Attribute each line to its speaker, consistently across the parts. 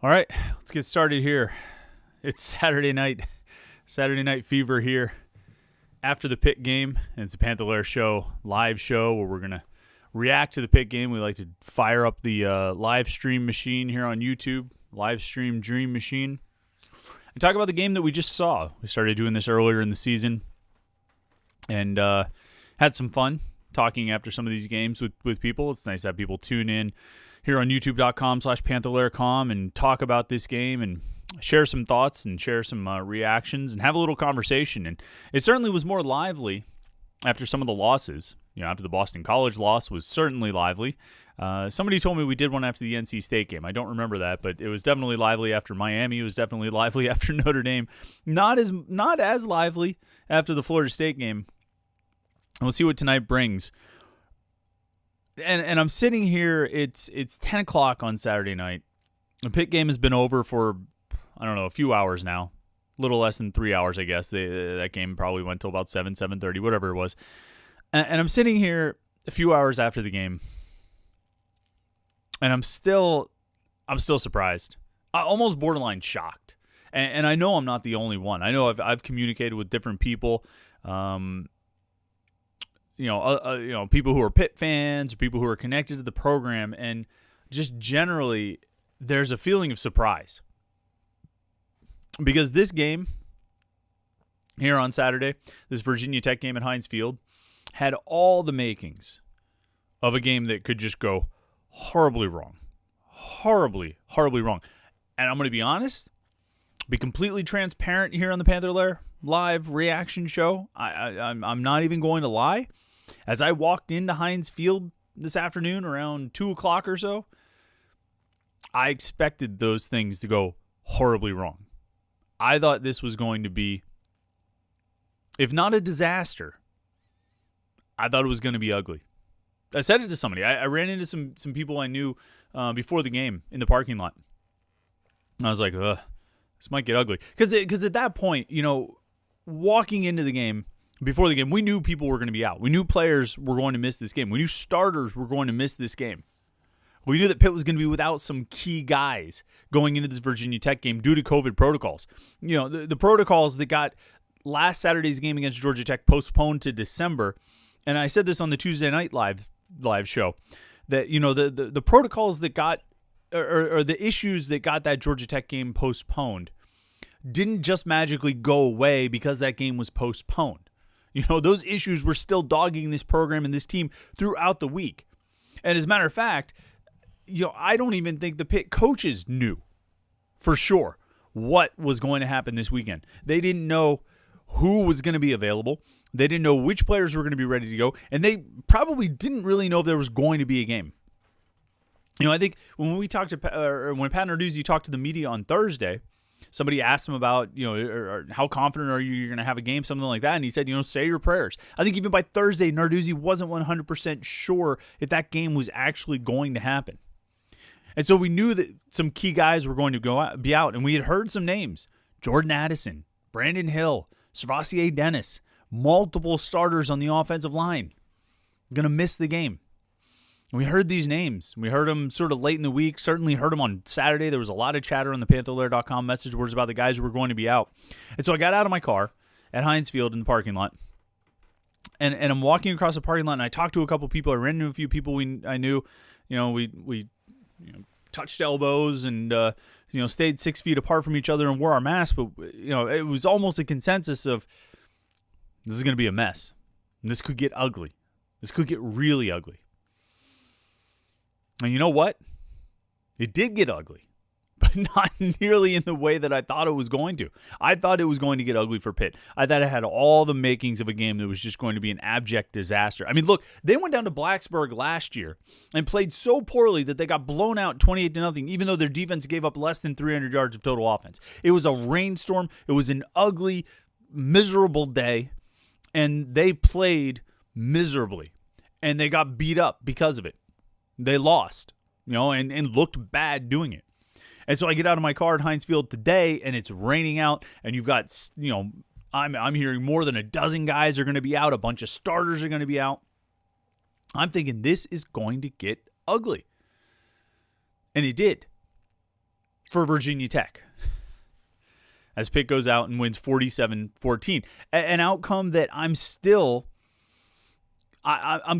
Speaker 1: All right, let's get started here. It's Saturday night fever here after the Pitt game. And it's a Panther-Lair show, live show, where we're going to react to the Pitt game. We like to fire up the live stream machine here on YouTube, live stream dream machine, and talk about the game that we just saw. We started doing this earlier in the season and had some fun talking after some of these games with people. It's nice to have people tune in here on youtube.com/Panther-Lair.com and talk about this game and share some thoughts and share some reactions and have a little conversation. And it certainly was more lively after some of the losses. You know, after the Boston College loss was certainly lively. Somebody told me we did one after the NC State game. I don't remember that, but it was definitely lively after Miami. It was definitely lively after Notre Dame. Not as lively after the Florida State game. We'll see what tonight brings. And I'm sitting here, it's 10 o'clock on Saturday night. The Pitt game has been over for, I don't know, a few hours now. A little less than 3 hours, I guess. That game probably went till about 7:30, whatever it was. And I'm sitting here a few hours after the game, and I'm still surprised. Almost borderline shocked. And I know I'm not the only one. I know I've communicated with different people, people who are Pitt fans, or people who are connected to the program, and just generally, there's a feeling of surprise. Because this game here on Saturday, this Virginia Tech game at Heinz Field, had all the makings of a game that could just go horribly wrong. Horribly wrong. And I'm going to be honest, be completely transparent here on the Panther-Lair live reaction show. I'm not even going to lie. As I walked into Heinz Field this afternoon around 2 o'clock or so, I expected those things to go horribly wrong. I thought this was going to be, if not a disaster, I thought it was going to be ugly. I said it to somebody. I ran into some people I knew before the game in the parking lot. And I was like, this might get ugly. Because at that point, walking into the game, before the game, we knew people were going to be out. We knew players were going to miss this game. We knew starters were going to miss this game. We knew that Pitt was going to be without some key guys going into this Virginia Tech game due to COVID protocols. The protocols that got last Saturday's game against Georgia Tech postponed to December. And I said this on the Tuesday night live show, that the protocols that got or the issues that got that Georgia Tech game postponed didn't just magically go away because that game was postponed. Those issues were still dogging this program and this team throughout the week. And as a matter of fact, I don't even think the Pitt coaches knew for sure what was going to happen this weekend. They didn't know who was going to be available. They didn't know which players were going to be ready to go. And they probably didn't really know if there was going to be a game. I think when we talked to, when Pat Narduzzi talked to the media on Thursday, somebody asked him about, or how confident are you're going to have a game, something like that. And he said, say your prayers. I think even by Thursday, Narduzzi wasn't 100% sure if that game was actually going to happen. And so we knew that some key guys were going to be out. And we had heard some names: Jordan Addison, Brandon Hill, Servassier Dennis, multiple starters on the offensive line going to miss the game. We heard these names. We heard them sort of late in the week. Certainly heard them on Saturday. There was a lot of chatter on the Panther-Lair.com message boards about the guys who were going to be out. And so I got out of my car at Heinz Field in the parking lot. And I'm walking across the parking lot, and I talked to a couple people. I ran into a few people I knew. We touched elbows and stayed 6 feet apart from each other and wore our masks. But it was almost a consensus of, this is going to be a mess. And this could get ugly. This could get really ugly. And you know what? It did get ugly, but not nearly in the way that I thought it was going to. I thought it was going to get ugly for Pitt. I thought it had all the makings of a game that was just going to be an abject disaster. I mean, look, they went down to Blacksburg last year and played so poorly that they got blown out 28-0, even though their defense gave up less than 300 yards of total offense. It was a rainstorm. It was an ugly, miserable day, and they played miserably, and they got beat up because of it. They lost, and looked bad doing it. And so I get out of my car at Heinz Field today, and it's raining out, and you've got, I'm hearing more than a dozen guys are going to be out. A bunch of starters are going to be out. I'm thinking this is going to get ugly. And it did. for Virginia Tech as Pitt goes out and wins 47-14. An outcome that I'm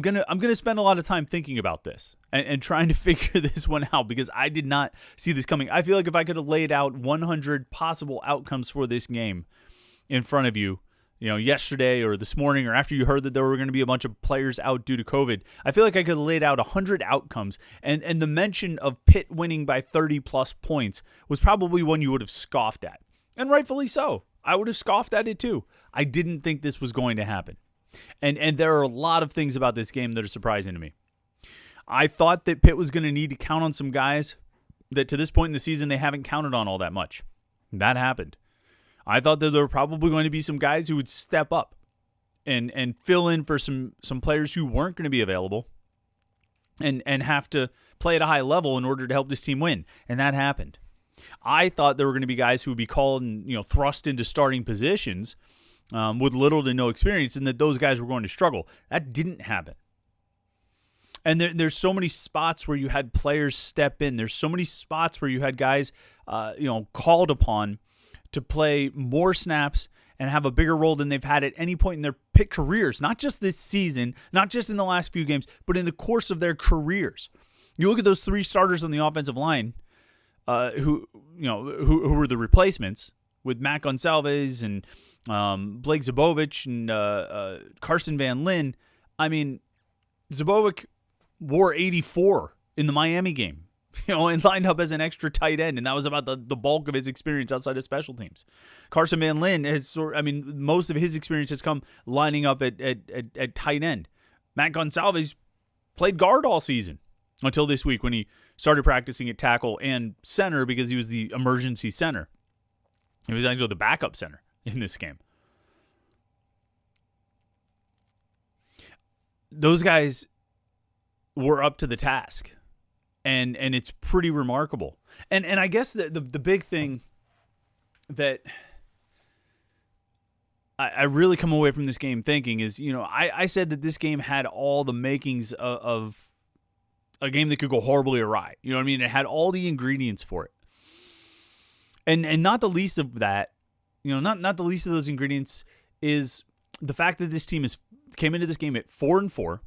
Speaker 1: gonna spend a lot of time thinking about this and trying to figure this one out, because I did not see this coming. I feel like if I could have laid out 100 possible outcomes for this game in front of you, yesterday or this morning, or after you heard that there were going to be a bunch of players out due to COVID, I feel like I could have laid out 100 outcomes, and the mention of Pitt winning by 30-plus points was probably one you would have scoffed at, and rightfully so. I would have scoffed at it too. I didn't think this was going to happen, and there are a lot of things about this game that are surprising to me. I thought that Pitt was going to need to count on some guys that to this point in the season they haven't counted on all that much. That happened. I thought that there were probably going to be some guys who would step up and fill in for some players who weren't going to be available and have to play at a high level in order to help this team win. And that happened. I thought there were going to be guys who would be called and thrust into starting positions with little to no experience, and that those guys were going to struggle. That didn't happen. And there's so many spots where you had players step in. There's so many spots where you had guys called upon to play more snaps and have a bigger role than they've had at any point in their Pitt careers, not just this season, not just in the last few games, but in the course of their careers. You look at those three starters on the offensive line, who were the replacements, with Matt Gonsalves and Blake Zabovich and Carson Van Lin. I mean, Zabovich wore 84 in the Miami game. And lined up as an extra tight end, and that was about the bulk of his experience outside of special teams. Carson Van Lin most of his experience has come lining up at tight end. Matt Gonsalves played guard all season until this week when he started practicing at tackle and center because he was the emergency center. He was actually the backup center in this game. Those guys were up to the task. And it's pretty remarkable. And I guess the big thing that I really come away from this game thinking is, I said that this game had all the makings of a game that could go horribly awry. You know what I mean? It had all the ingredients for it. And not the least of that, not the least of those ingredients is the fact that this team came into this game at 4-4.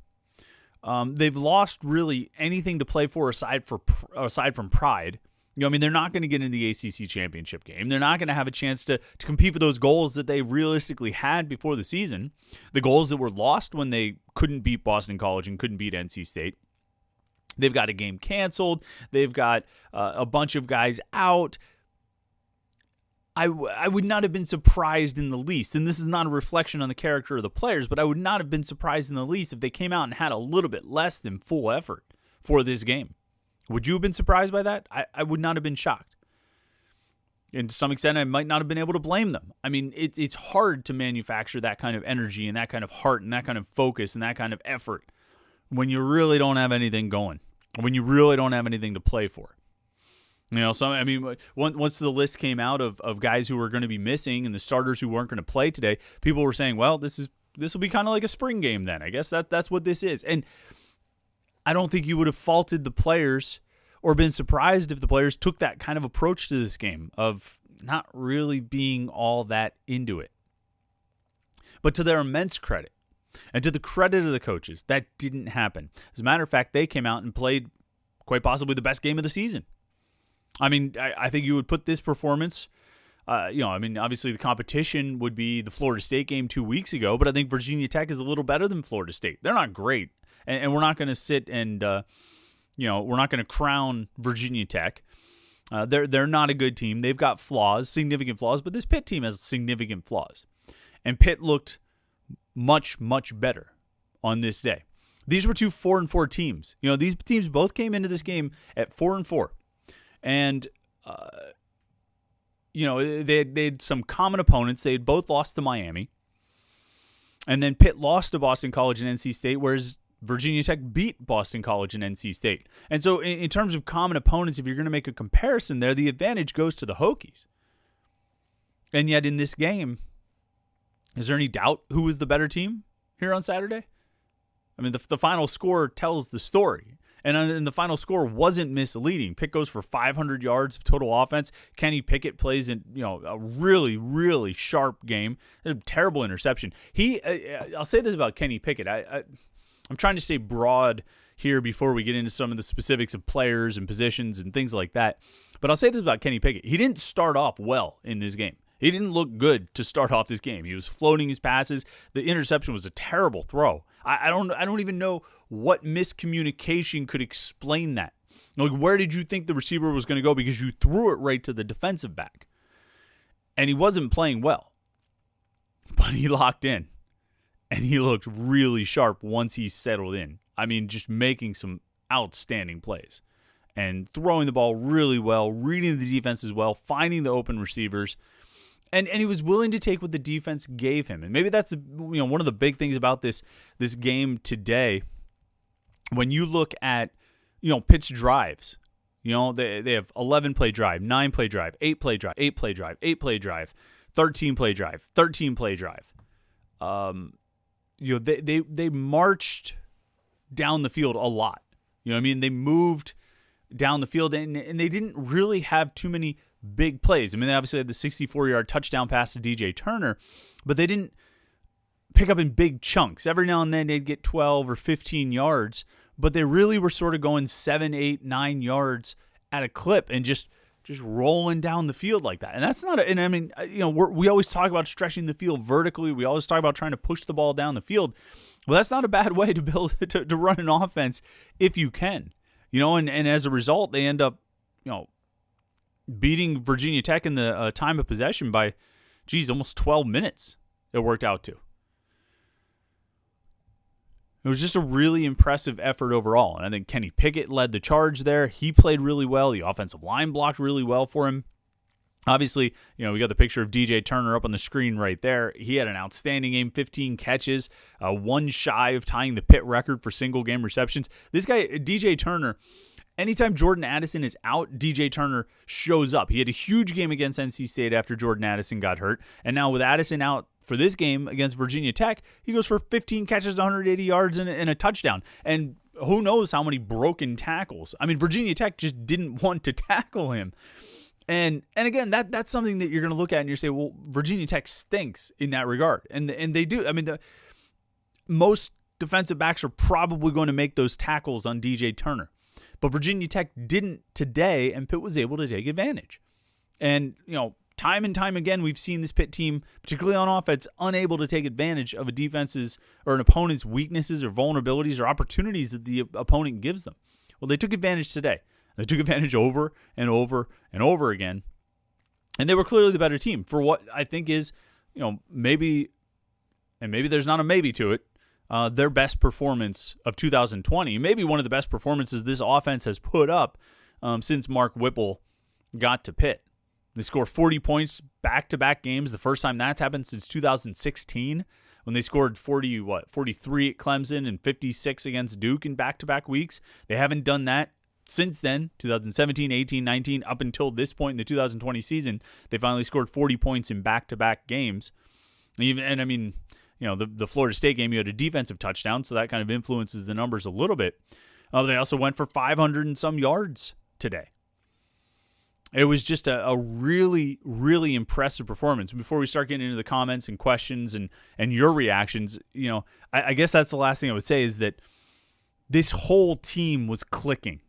Speaker 1: They've lost really anything to play for aside from pride. They're not going to get into the ACC championship game. They're not going to have a chance to compete for those goals that they realistically had before the season, the goals that were lost when they couldn't beat Boston College and couldn't beat NC State. They've got a game canceled. They've got a bunch of guys out. I would not have been surprised in the least, and this is not a reflection on the character of the players, but I would not have been surprised in the least if they came out and had a little bit less than full effort for this game. Would you have been surprised by that? I would not have been shocked. And to some extent, I might not have been able to blame them. I mean, it's hard to manufacture that kind of energy and that kind of heart and that kind of focus and that kind of effort when you really don't have anything going, when you really don't have anything to play for. Once the list came out of guys who were going to be missing and the starters who weren't going to play today, people were saying, well, this will be kind of like a spring game then. I guess that's what this is. And I don't think you would have faulted the players or been surprised if the players took that kind of approach to this game of not really being all that into it. But to their immense credit, and to the credit of the coaches, that didn't happen. As a matter of fact, they came out and played quite possibly the best game of the season. I mean, I think you would put this performance, obviously the competition would be the Florida State game 2 weeks ago, but I think Virginia Tech is a little better than Florida State. They're not great, and we're not going to sit and, we're not going to crown Virginia Tech. They're not a good team. They've got flaws, significant flaws, but this Pitt team has significant flaws. And Pitt looked much, much better on this day. These were two 4-4 teams. These teams both came into this game at 4-4. And, they had some common opponents. They had both lost to Miami. And then Pitt lost to Boston College and NC State, whereas Virginia Tech beat Boston College and NC State. And so in terms of common opponents, if you're going to make a comparison there, the advantage goes to the Hokies. And yet in this game, is there any doubt who was the better team here on Saturday? I mean, the final score tells the story. And the final score wasn't misleading. Pitt goes for 500 yards of total offense. Kenny Pickett plays in a really, really sharp game. A terrible interception. I'll say this about Kenny Pickett. I'm trying to stay broad here before we get into some of the specifics of players and positions and things like that. But I'll say this about Kenny Pickett. He didn't start off well in this game. He didn't look good to start off this game. He was floating his passes. The interception was a terrible throw. I don't even know what miscommunication could explain that. Like, where did you think the receiver was going to go? Because you threw it right to the defensive back. And he wasn't playing well. But he locked in. And he looked really sharp once he settled in. I mean, just making some outstanding plays. And throwing the ball really well, reading the defense as well, finding the open receivers. And he was willing to take what the defense gave him. And maybe that's one of the big things about this game today. When you look at Pitt's drives, they have 11-play drive, 9-play drive, 8-play drive, 8-play drive, 8-play drive, 13-play drive, 13-play drive. They marched down the field a lot. They moved down the field and they didn't really have too many big plays. I mean, they obviously had the 64-yard touchdown pass to DJ Turner, but they didn't pick up in big chunks. Every now and then they'd get 12 or 15 yards, but they really were sort of going 7, 8, 9 yards at a clip and just rolling down the field like that. And that's not we always talk about stretching the field vertically. We always talk about trying to push the ball down the field. Well, that's not a bad way to build to run an offense if you can. And as a result, they end up, beating Virginia Tech in the time of possession by, almost 12 minutes it worked out to. It was just a really impressive effort overall. And I think Kenny Pickett led the charge there. He played really well. The offensive line blocked really well for him. Obviously, we got the picture of DJ Turner up on the screen right there. He had an outstanding game, 15 catches, one shy of tying the Pitt record for single-game receptions. This guy, DJ Turner, anytime Jordan Addison is out, DJ Turner shows up. He had a huge game against NC State after Jordan Addison got hurt. And now with Addison out for this game against Virginia Tech, he goes for 15 catches, 180 yards, and a touchdown. And who knows how many broken tackles. I mean, Virginia Tech just didn't want to tackle him. And again, that's something that you're going to look at and you say, well, Virginia Tech stinks in that regard. And they do. I mean, most defensive backs are probably going to make those tackles on DJ Turner. But Virginia Tech didn't today, and Pitt was able to take advantage. And, time and time again, we've seen this Pitt team, particularly on offense, unable to take advantage of a defense's or an opponent's weaknesses or vulnerabilities or opportunities that the opponent gives them. Well, they took advantage today. They took advantage over and over and over again. And they were clearly the better team for what I think is, maybe there's not a maybe to it, their best performance of 2020. Maybe one of the best performances this offense has put up since Mark Whipple got to Pitt. They scored 40 points back-to-back games, the first time that's happened since 2016, when they scored 43 at Clemson and 56 against Duke in back-to-back weeks. They haven't done that since then, 2017, 18, 19, up until this point in the 2020 season. They finally scored 40 points in back-to-back games. And I mean, the Florida State game, you had a defensive touchdown, so that kind of influences the numbers a little bit. They also went for 500 and some yards today. It was just a really, really impressive performance. Before we start getting into the comments and questions and your reactions, I guess that's the last thing I would say is that this whole team was clicking.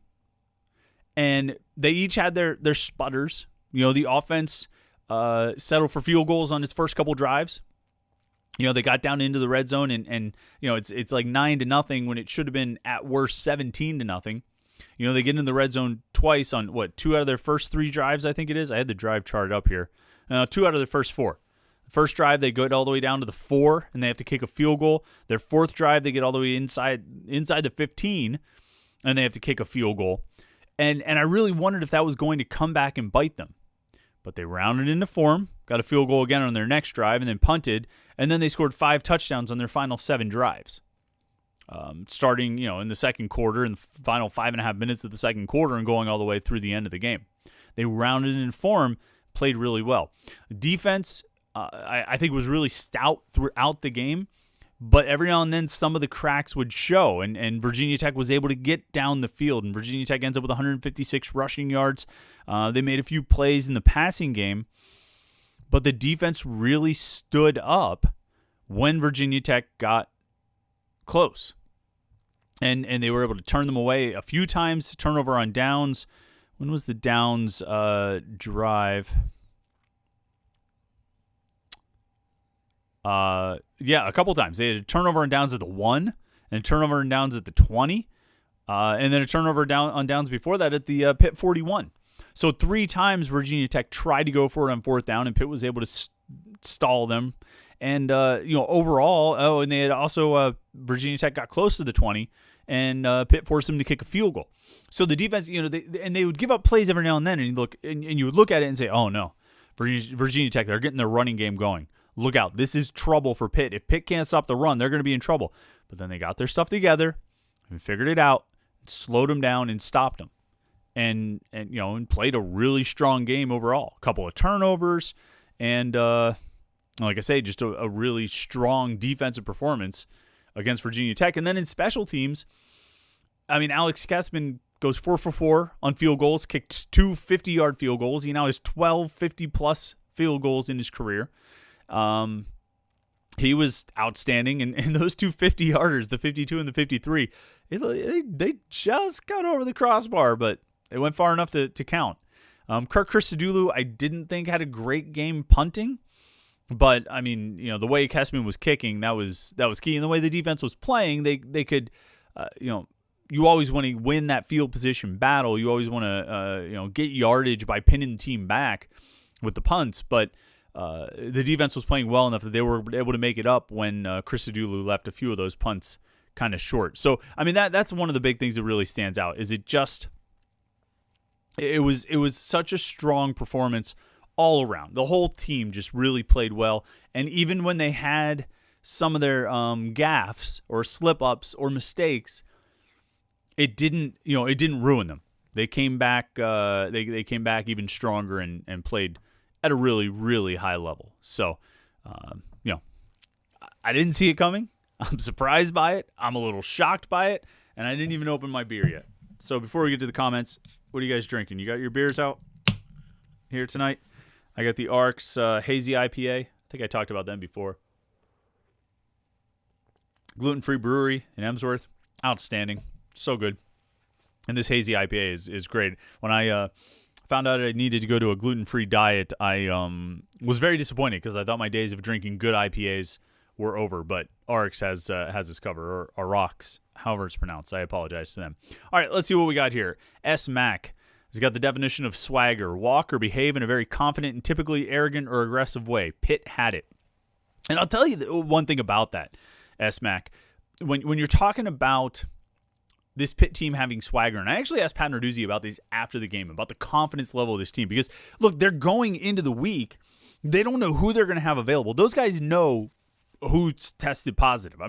Speaker 1: And they each had their sputters. The offense settled for field goals on its first couple drives. They got down into the red zone and it's like 9-0 when it should have been at worst 17-0. They get in the red zone twice on 2 out of their first 3 drives, I think it is. I had the drive chart up here. 2 out of their first 4. The first drive, they go all the way down to the 4, and they have to kick a field goal. Their fourth drive, they get all the way inside the 15, and they have to kick a field goal. And I really wondered if that was going to come back and bite them. But they rounded into form, got a field goal again on their next drive, and then punted, and then they scored 5 touchdowns on their final 7 drives. Starting, in the second quarter, in the final 5.5 minutes of the second quarter and going all the way through the end of the game. They rounded in form, played really well. Defense, I think, was really stout throughout the game. But every now and then, some of the cracks would show, and Virginia Tech was able to get down the field, and Virginia Tech ends up with 156 rushing yards. They made a few plays in the passing game, but the defense really stood up when Virginia Tech got close. And they were able to turn them away a few times, turnover on downs. When was the downs drive? A couple times. They had a turnover on downs at the 1, and a turnover on downs at the 20, and then a turnover on downs before that at the Pitt 41. So 3 times Virginia Tech tried to go for it on 4th down, and Pitt was able to stall them. And, overall, and they had also, Virginia Tech got close to the 20, and Pitt forced them to kick a field goal. So the defense, they would give up plays every now and then, and you would look at it and say, oh, no, Virginia Tech, they're getting their running game going. Look out. This is trouble for Pitt. If Pitt can't stop the run, they're going to be in trouble. But then they got their stuff together and figured it out, slowed them down, and stopped them. And played a really strong game overall. A couple of turnovers, and like I say, just a really strong defensive performance against Virginia Tech. And then in special teams, Alex Kessman goes 4 for 4 on field goals, kicked 2 50-yard field goals. He now has 12 50-plus field goals in his career. He was outstanding, and those 2 50-yarders, the 52 and the 53, they just got over the crossbar, but it went far enough to count. Kirk Christodoulou, I didn't think had a great game punting, but the way Kessman was kicking, that was key, and the way the defense was playing, they could, you always want to win that field position battle. You always want to, get yardage by pinning the team back with the punts, but the defense was playing well enough that they were able to make it up when Christodoulou left a few of those punts kind of short. So, that's one of the big things that really stands out. Is it was such a strong performance all around. The whole team just really played well, and even when they had some of their gaffes or slip-ups or mistakes, it didn't ruin them. They came back. They came back even stronger and played at a really, really high level. So, I didn't see it coming. I'm surprised by it. I'm a little shocked by it, and I didn't even open my beer yet. So before we get to the comments, what are you guys drinking? You got your beers out here tonight? I got the Arcs Hazy IPA. I think I talked about them before. Gluten-free brewery in Emsworth. Outstanding. So good. And this Hazy IPA is great. When I found out I needed to go to a gluten-free diet, I was very disappointed because I thought my days of drinking good IPAs were over. But Arcs has this cover, or Arcs, however it's pronounced. I apologize to them. All right, let's see what we got here. S. Mac has got the definition of swagger: walk or behave in a very confident and typically arrogant or aggressive way. Pitt had it. And I'll tell you one thing about that, S. Mac. When you're talking about this Pitt team having swagger, and I actually asked Pat Narduzzi about this after the game, about the confidence level of this team, because, look, they're going into the week. They don't know who they're going to have available. Those guys know who's tested positive.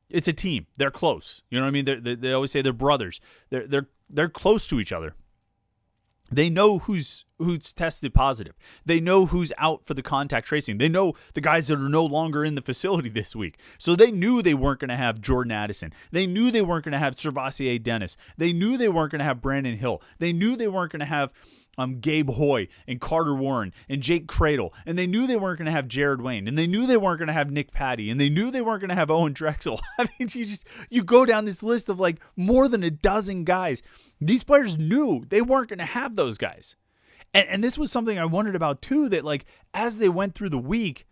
Speaker 1: It's a team. They're close. You know what I mean? They always say they're brothers. They're close to each other. They know who's tested positive. They know who's out for the contact tracing. They know the guys that are no longer in the facility this week. So they knew they weren't going to have Jordan Addison. They knew they weren't going to have Servassier Dennis. They knew they weren't going to have Brandon Hill. They knew they weren't going to have Gabe Hoy and Carter Warren and Jake Cradle. And they knew they weren't going to have Jared Wayne. And they knew they weren't going to have Nick Patty. And they knew they weren't going to have Owen Drexel. You go down this list of like more than a dozen guys. These players knew they weren't going to have those guys. And this was something I wondered about too, that like as they went through the week,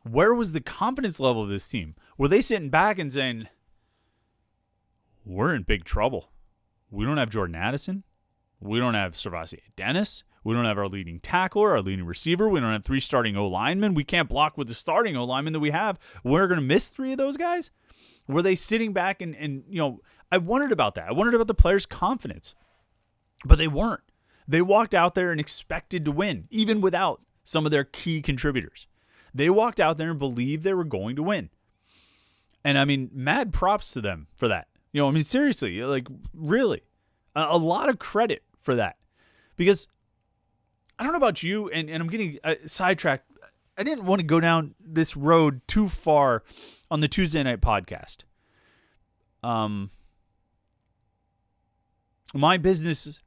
Speaker 1: where was the confidence level of this team? Were they sitting back and saying, we're in big trouble? We don't have Jordan Addison. We don't have Servassier Dennis. We don't have our leading tackler, our leading receiver. We don't have 3 starting O-linemen. We can't block with the starting O-linemen that we have. We're going to miss 3 of those guys? Were they sitting back and I wondered about that. I wondered about the players' confidence. But they weren't. They walked out there and expected to win, even without some of their key contributors. They walked out there and believed they were going to win. And, mad props to them for that. Seriously, like, really. A lot of credit for that. Because I don't know about you, and I'm getting sidetracked. I didn't want to go down this road too far on the Tuesday night podcast. My business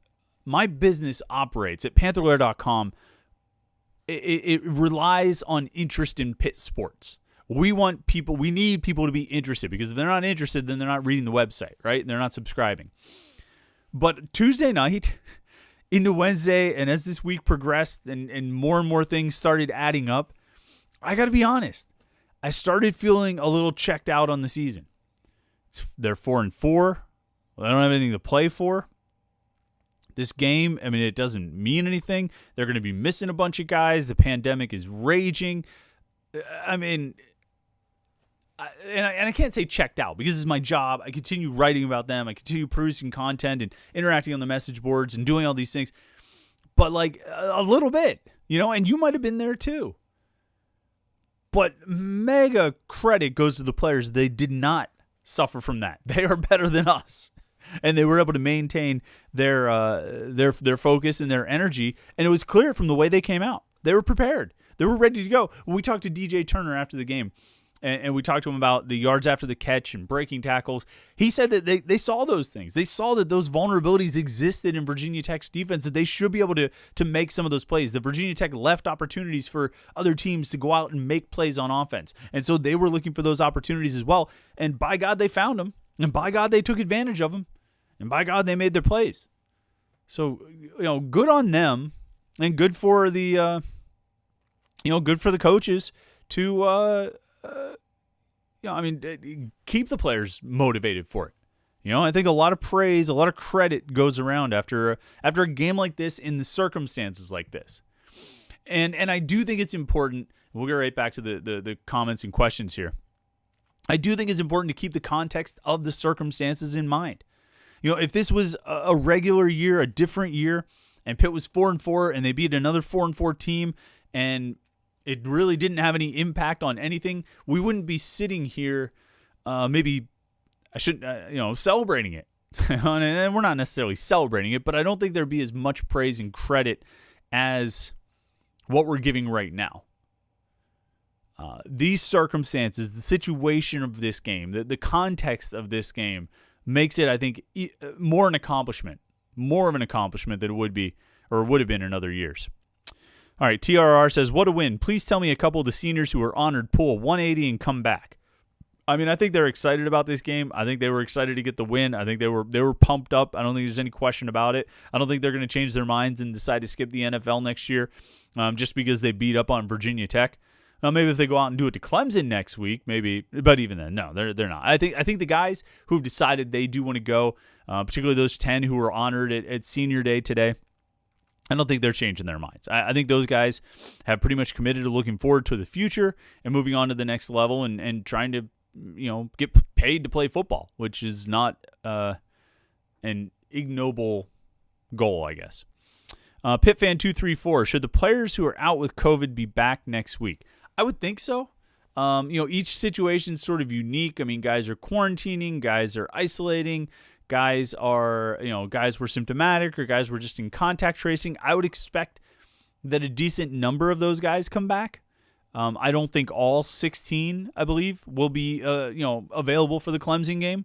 Speaker 1: operates at Panther-Lair.com. It relies on interest in Pitt sports. We need people to be interested, because if they're not interested, then they're not reading the website, right? They're not subscribing. But Tuesday night into Wednesday, and as this week progressed and more things started adding up, I got to be honest, I started feeling a little checked out on the season. They're 4-4. They don't have anything to play for. This game, I mean, it doesn't mean anything. They're going to be missing a bunch of guys. The pandemic is raging. I mean, I can't say checked out, because this is my job. I continue writing about them. I continue producing content and interacting on the message boards and doing all these things. But like a little bit, and you might have been there too. But mega credit goes to the players. They did not suffer from that. They are better than us. And they were able to maintain their focus and their energy. And it was clear from the way they came out. They were prepared. They were ready to go. When we talked to DJ Turner after the game, and we talked to him about the yards after the catch and breaking tackles, he said that they saw those things. They saw that those vulnerabilities existed in Virginia Tech's defense, that they should be able to make some of those plays. The Virginia Tech left opportunities for other teams to go out and make plays on offense. And so they were looking for those opportunities as well. And by God, they found them. And by God, they took advantage of them. And by God, they made their plays. So, good on them, and good for the, good for the coaches to, keep the players motivated for it. I think a lot of praise, a lot of credit goes around after a game like this in the circumstances like this. And I do think it's important. We'll get right back to the comments and questions here. I do think it's important to keep the context of the circumstances in mind. If this was a regular year, a different year, and Pitt was 4-4 and they beat another 4-4 team, and it really didn't have any impact on anything, we wouldn't be sitting here, celebrating it. And we're not necessarily celebrating it, but I don't think there'd be as much praise and credit as what we're giving right now. These circumstances, the situation of this game, the context of this game, makes it, I think, more of an accomplishment than it would be or would have been in other years. All right, TRR says, what a win. Please tell me a couple of the seniors who were honored pull 180 and come back. I mean, I think they're excited about this game. I think they were excited to get the win. I think they were pumped up. I don't think there's any question about it. I don't think they're going to change their minds and decide to skip the NFL next year just because they beat up on Virginia Tech. Maybe if they go out and do it to Clemson next week, maybe. But even then, no, they're not. I think the guys who've decided they do want to go, particularly those 10 who were honored at Senior Day today, I don't think they're changing their minds. I think those guys have pretty much committed to looking forward to the future and moving on to the next level and trying to, get paid to play football, which is not an ignoble goal, I guess. PitFan234, should the players who are out with COVID be back next week? I would think so. Each situation is sort of unique. I mean, guys are quarantining, guys are isolating, guys were symptomatic, or guys were just in contact tracing. I would expect that a decent number of those guys come back. I don't think all 16, I believe, will be available for the Clemson game,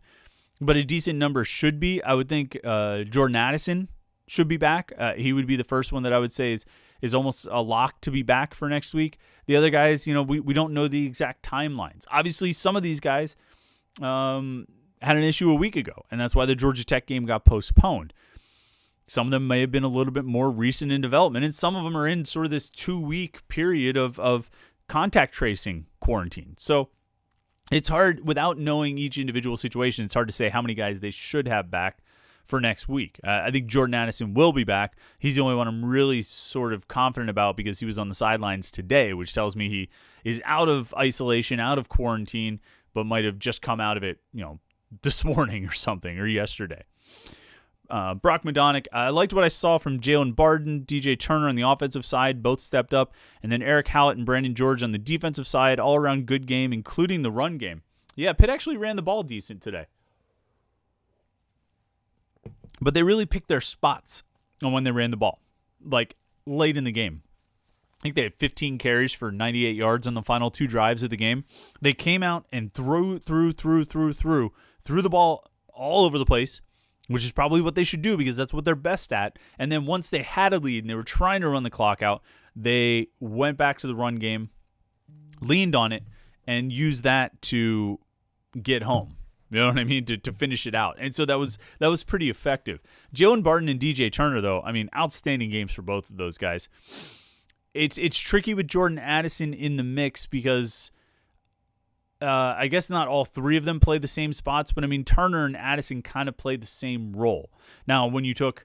Speaker 1: but a decent number should be. I would think Jordan Addison should be back. He would be the first one that I would say is almost a lock to be back for next week. The other guys, we don't know the exact timelines. Obviously, some of these guys had an issue a week ago, and that's why the Georgia Tech game got postponed. Some of them may have been a little bit more recent in development, and some of them are in sort of this 2-week period of contact tracing quarantine. So it's hard, without knowing each individual situation, it's hard to say how many guys they should have back for next week. I think Jordan Addison will be back. He's the only one I'm really sort of confident about because he was on the sidelines today, which tells me he is out of isolation, out of quarantine, but might have just come out of it, this morning or something, or yesterday. Brock Madonic, I liked what I saw from Jalen Barden, DJ Turner on the offensive side, both stepped up, and then Eric Hallett and Brandon George on the defensive side, all around good game, including the run game. Yeah, Pitt actually ran the ball decent today. But they really picked their spots on when they ran the ball, like late in the game. think they had 15 carries for 98 yards on the final 2 drives of the game. They came out and threw the ball all over the place, which is probably what they should do because that's what they're best at. And then once they had a lead and they were trying to run the clock out, they went back to the run game, leaned on it, and used that to get home. You know what I mean? To finish it out. And so that was pretty effective. Jalen Barton and DJ Turner, though, I mean, outstanding games for both of those guys. It's tricky with Jordan Addison in the mix because I guess not all 3 of them play the same spots, but I mean, Turner and Addison kind of play the same role. Now, when you took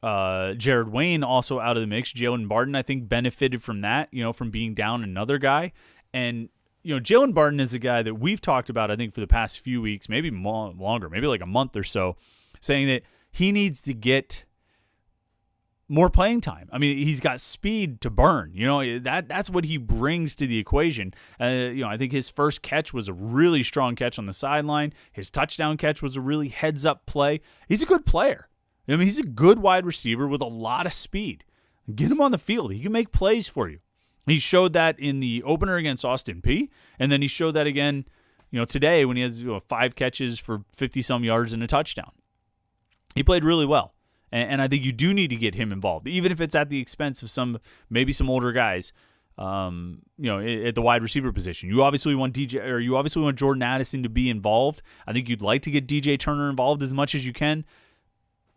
Speaker 1: Jared Wayne also out of the mix, Jalen Barton, I think, benefited from that, from being down another guy. And Jalen Barton is a guy that we've talked about, I think, for the past few weeks, maybe longer, maybe like a month or so, saying that he needs to get more playing time. I mean, he's got speed to burn. That's what he brings to the equation. I think his first catch was a really strong catch on the sideline. His touchdown catch was a really heads-up play. He's a good player. I mean, he's a good wide receiver with a lot of speed. Get him on the field. He can make plays for you. He showed that in the opener against Austin Peay, and then he showed that again, today when he has 5 catches for 50-some yards and a touchdown. He played really well, and I think you do need to get him involved, even if it's at the expense of maybe some older guys, at the wide receiver position. You obviously want Jordan Addison to be involved. I think you'd like to get DJ Turner involved as much as you can.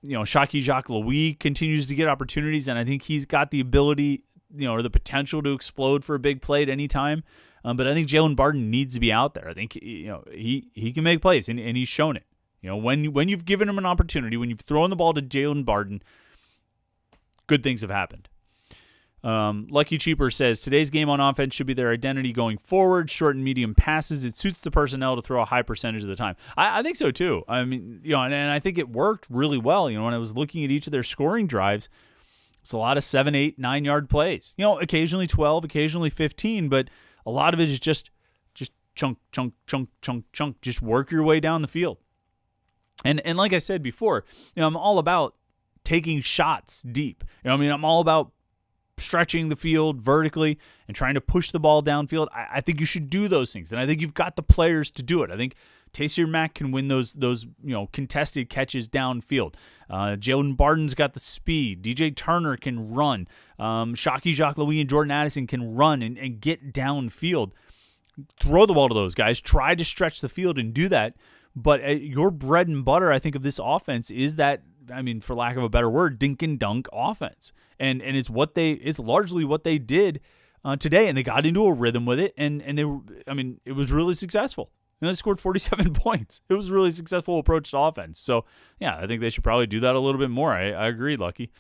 Speaker 1: Shockey Jacques Louis continues to get opportunities, and I think he's got the ability, or the potential to explode for a big play at any time. But I think Jalen Barton needs to be out there. I think he can make plays, and he's shown it. When you've given him an opportunity, when you've thrown the ball to Jalen Barton, good things have happened. Lucky Cheaper says, today's game on offense should be their identity going forward. Short and medium passes. It suits the personnel to throw a high percentage of the time. I think so too. I mean, and I think it worked really well. When I was looking at each of their scoring drives, it's a lot of 7, 8, 9-yard plays. Occasionally 12, occasionally 15, but a lot of it is just chunk. Just work your way down the field. And like I said before, I'm all about taking shots deep. I'm all about stretching the field vertically and trying to push the ball downfield. I think you should do those things, and I think you've got the players to do it. I think Taysier Mack can win those contested catches downfield. Jalen Barton's got the speed. DJ Turner can run. Shockey Jacques Louis and Jordan Addison can run and get downfield. Throw the ball to those guys. Try to stretch the field and do that. But your bread and butter, I think, of this offense is that, for lack of a better word, dink and dunk offense. And it's largely what they did today, and they got into a rhythm with it, and it was really successful. And they scored 47 points. It was a really successful approach to offense. So, yeah, I think they should probably do that a little bit more. I agree, Lucky.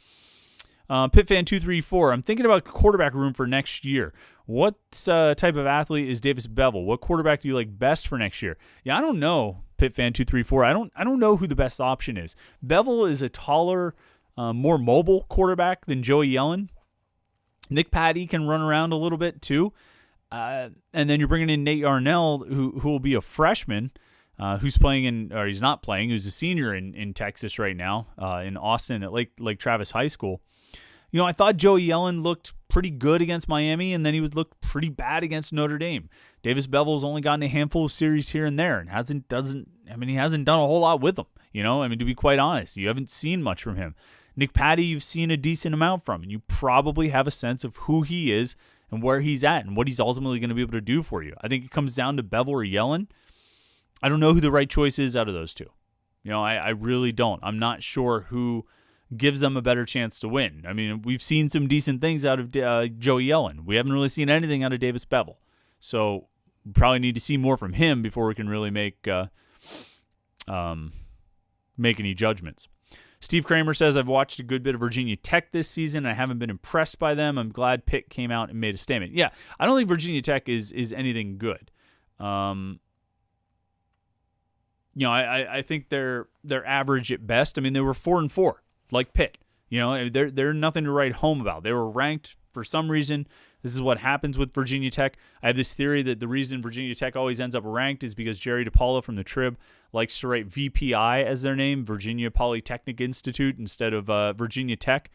Speaker 1: PitFan234, I'm thinking about quarterback room for next year. What type of athlete is Davis Bevell? What quarterback do you like best for next year? Yeah, I don't know, PitFan234. I don't know who the best option is. Bevell is a taller, more mobile quarterback than Joey Yellen. Nick Patty can run around a little bit too. And then you're bringing in Nate Yarnell, who will be a freshman, who's he's not playing, who's a senior in Texas right now, in Austin at Lake Travis High School. I thought Joey Yellen looked pretty good against Miami, and then he looked pretty bad against Notre Dame. Davis Bevell's only gotten a handful of series here and there, and he hasn't done a whole lot with them. To be quite honest, you haven't seen much from him. Nick Patty, you've seen a decent amount from, and you probably have a sense of who he is and where he's at and what he's ultimately going to be able to do for you. I think it comes down to Bevell or Yellen. I don't know who the right choice is out of those two. I really don't. I'm not sure who gives them a better chance to win. We've seen some decent things out of Joey Yellen. We haven't really seen anything out of Davis Bevell. So we probably need to see more from him before we can really make any judgments. Steve Kramer says, I've watched a good bit of Virginia Tech this season. I haven't been impressed by them. I'm glad Pitt came out and made a statement. Yeah, I don't think Virginia Tech is anything good. I think they're average at best. They were 4-4. Like Pitt. They're nothing to write home about. They were ranked for some reason. This is what happens with Virginia Tech. I have this theory that the reason Virginia Tech always ends up ranked is because Jerry DiPaolo from the Trib likes to write VPI as their name, Virginia Polytechnic Institute, instead of Virginia Tech.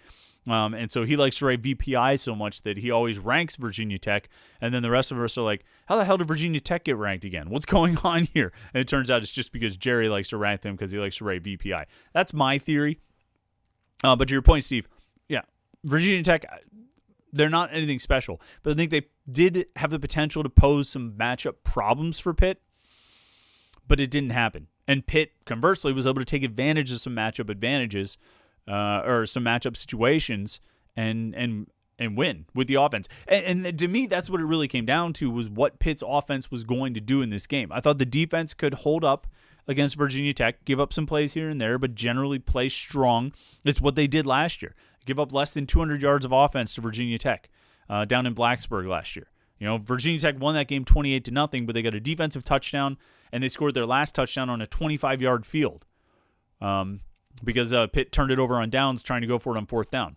Speaker 1: And so he likes to write VPI so much that he always ranks Virginia Tech. And then the rest of us are like, how the hell did Virginia Tech get ranked again? What's going on here? And it turns out it's just because Jerry likes to rank them because he likes to write VPI. That's my theory. But to your point, Steve, yeah, Virginia Tech, they're not anything special. But I think they did have the potential to pose some matchup problems for Pitt. But it didn't happen. And Pitt, conversely, was able to take advantage of some matchup advantages or some matchup situations and win with the offense. And to me, that's what it really came down to, was what Pitt's offense was going to do in this game. I thought the defense could hold up against Virginia Tech, give up some plays here and there, but generally play strong. It's what they did last year. Give up less than 200 yards of offense to Virginia Tech down in Blacksburg last year. Virginia Tech won that game 28-0, but they got a defensive touchdown, and they scored their last touchdown on a 25-yard field. Because Pitt turned it over on downs trying to go for it on fourth down.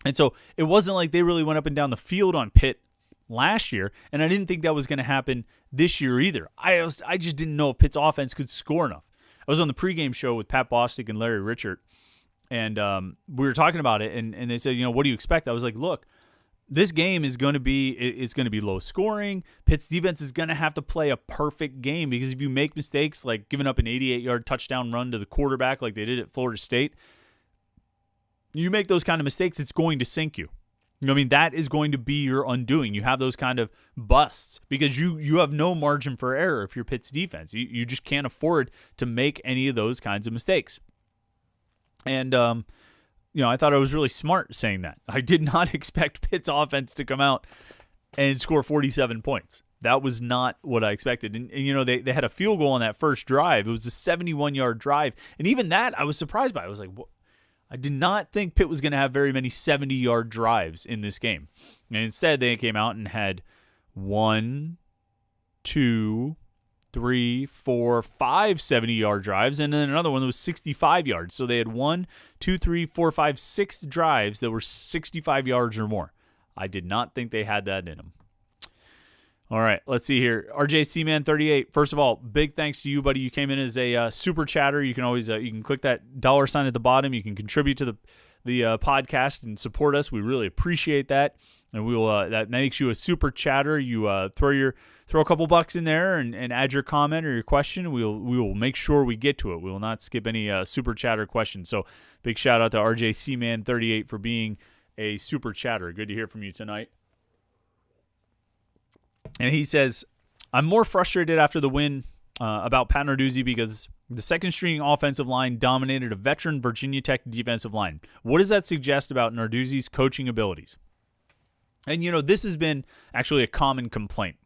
Speaker 1: And so it wasn't like they really went up and down the field on Pitt last year, and I didn't think that was going to happen this year either. I just didn't know if Pitt's offense could score enough. I was on the pregame show with Pat Bostic and Larry Richert, and we were talking about it, and they said, what do you expect? I was like, look, this game is going to be low scoring. Pitt's defense is going to have to play a perfect game, because if you make mistakes like giving up an 88-yard touchdown run to the quarterback like they did at Florida State, you make those kind of mistakes, it's going to sink you. That is going to be your undoing. You have those kind of busts because you have no margin for error if you're Pitt's defense. You just can't afford to make any of those kinds of mistakes. And I thought I was really smart saying that. I did not expect Pitt's offense to come out and score 47 points. That was not what I expected. And they had a field goal on that first drive. It was a 71-yard drive. And even that, I was surprised by. I was like, what? I did not think Pitt was going to have very many 70-yard drives in this game. And instead, they came out and had 1, 2, 3, 4, 5 70-yard drives, and then another one that was 65 yards. So they had 1, 2, 3, 4, 5, 6 drives that were 65 yards or more. I did not think they had that in them. All right, let's see here. RJCman38. First of all, big thanks to you, buddy. You came in as a super chatter. You can always you can click that $sign at the bottom. You can contribute to the podcast and support us. We really appreciate that, and we will. That makes you a super chatter. You throw a couple bucks in there and add your comment or your question. We will make sure we get to it. We will not skip any super chatter questions. So big shout out to RJCman38 for being a super chatter. Good to hear from you tonight. And he says, I'm more frustrated after the win about Pat Narduzzi because the second-string offensive line dominated a veteran Virginia Tech defensive line. What does that suggest about Narduzzi's coaching abilities? And, this has been actually a common complaint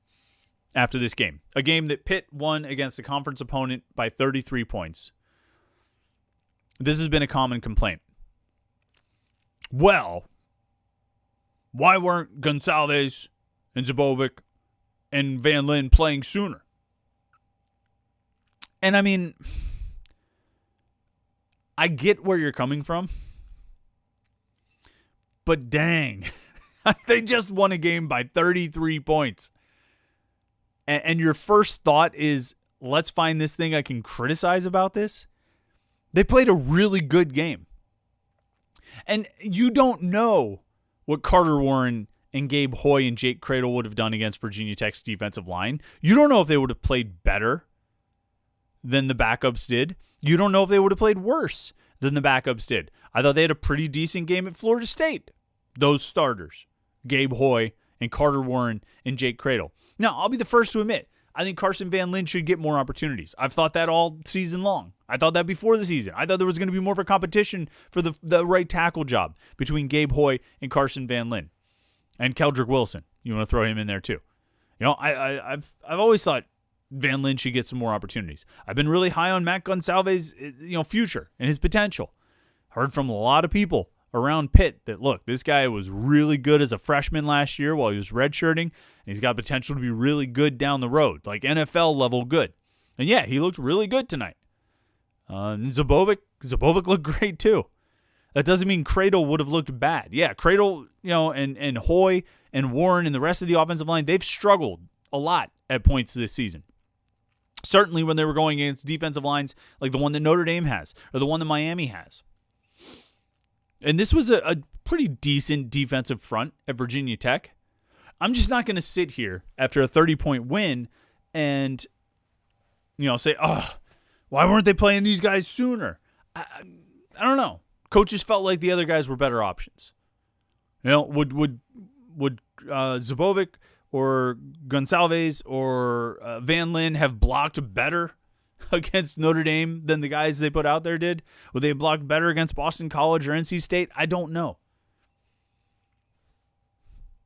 Speaker 1: after this game. A game that Pitt won against a conference opponent by 33 points. This has been a common complaint. Well, why weren't Gonsalves and Zubovic and Van Lin playing sooner? And I get where you're coming from, but dang, they just won a game by 33 points. And your first thought is, let's find this thing I can criticize about this? They played a really good game. And you don't know what Carter Warren and Gabe Hoy and Jake Cradle would have done against Virginia Tech's defensive line. You don't know if they would have played better than the backups did. You don't know if they would have played worse than the backups did. I thought they had a pretty decent game at Florida State. Those starters, Gabe Hoy and Carter Warren and Jake Cradle. Now, I'll be the first to admit, I think Carson Van Lin should get more opportunities. I've thought that all season long. I thought that before the season. I thought there was going to be more of a competition for the right tackle job between Gabe Hoy and Carson Van Lin. And Keldrick Wilson. You want to throw him in there too. I've always thought Van Lin should get some more opportunities. I've been really high on Matt Gonsalves' future and his potential. Heard from a lot of people around Pitt that, look, this guy was really good as a freshman last year while he was redshirting, and he's got potential to be really good down the road, like NFL level good. And yeah, he looked really good tonight. And Zubovic looked great too. That doesn't mean Cradle would have looked bad. Yeah, Cradle, and Hoy and Warren and the rest of the offensive line, they've struggled a lot at points this season. Certainly when they were going against defensive lines like the one that Notre Dame has or the one that Miami has. And this was a pretty decent defensive front at Virginia Tech. I'm just not going to sit here after a 30-point win and, say, oh, why weren't they playing these guys sooner? I don't know. Coaches felt like the other guys were better options. Would Zubovic or Gonsalves or Van Lin have blocked better against Notre Dame than the guys they put out there did? Would they have blocked better against Boston College or NC State? I don't know.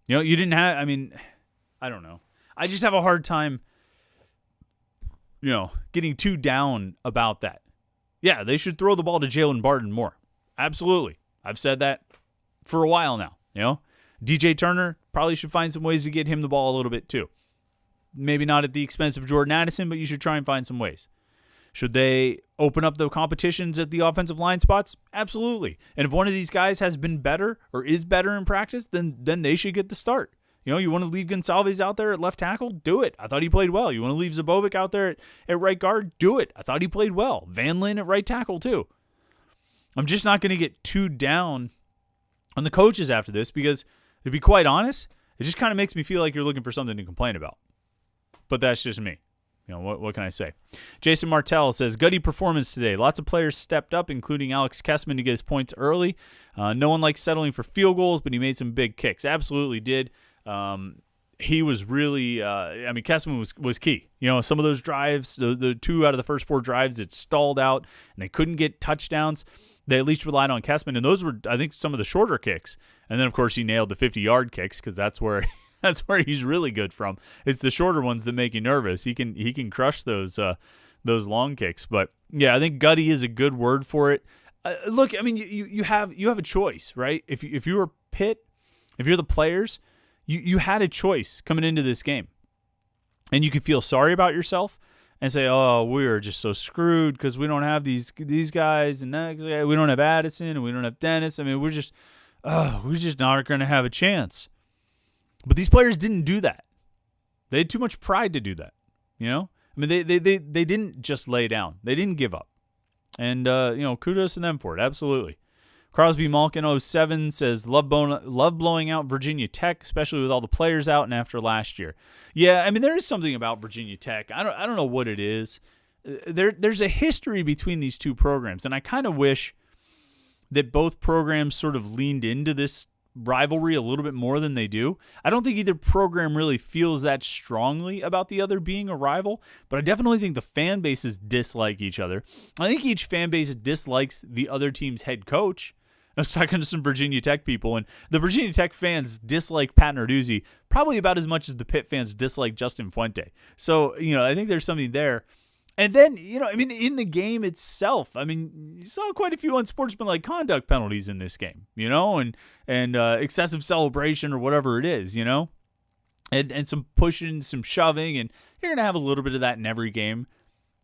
Speaker 1: You didn't have, I don't know. I just have a hard time, getting too down about that. Yeah, they should throw the ball to Jalen Barton more. Absolutely. I've said that for a while now. DJ Turner probably should find some ways to get him the ball a little bit too. Maybe not at the expense of Jordan Addison, but you should try and find some ways. Should they open up the competitions at the offensive line spots? Absolutely. And if one of these guys has been better or is better in practice, then they should get the start. You want to leave Gonsalves out there at left tackle? Do it. I thought he played well. You want to leave Zubovic out there at right guard? Do it. I thought he played well. Van Lin at right tackle too. I'm just not going to get too down on the coaches after this because, to be quite honest, it just kind of makes me feel like you're looking for something to complain about. But that's just me. What can I say? Jason Martell says, gutty performance today. Lots of players stepped up, including Alex Kessman to get his points early. No one likes settling for field goals, but he made some big kicks. Absolutely did. He was really, Kessman was key. Some of those drives, the 2 out of the first 4 drives, it stalled out, and they couldn't get touchdowns. They at least relied on Kessman, and those were, I think, some of the shorter kicks. And then, of course, he nailed the 50-yard kicks because that's where he's really good from. It's the shorter ones that make you nervous. He can crush those long kicks. But yeah, I think gutty is a good word for it. Look, you have a choice, right? If you were Pitt, if you're the players, you had a choice coming into this game, and you could feel sorry about yourself and say, oh, we are just so screwed because we don't have these guys, and that guy. We don't have Addison, and we don't have Dennis. We're just not going to have a chance. But these players didn't do that. They had too much pride to do that. They didn't just lay down. They didn't give up. And kudos to them for it. Absolutely. Crosby Malkin 07 says, love blowing out Virginia Tech, especially with all the players out and after last year. Yeah, there is something about Virginia Tech. I don't know what it is. There's a history between these two programs, and I kind of wish that both programs sort of leaned into this rivalry a little bit more than they do. I don't think either program really feels that strongly about the other being a rival, but I definitely think the fan bases dislike each other. I think each fan base dislikes the other team's head coach. I was talking to some Virginia Tech people, and the Virginia Tech fans dislike Pat Narduzzi probably about as much as the Pitt fans dislike Justin Fuente. So, I think there's something there. And then, in the game itself, you saw quite a few unsportsmanlike conduct penalties in this game, and excessive celebration or whatever it is, and some pushing, some shoving, and you're going to have a little bit of that in every game.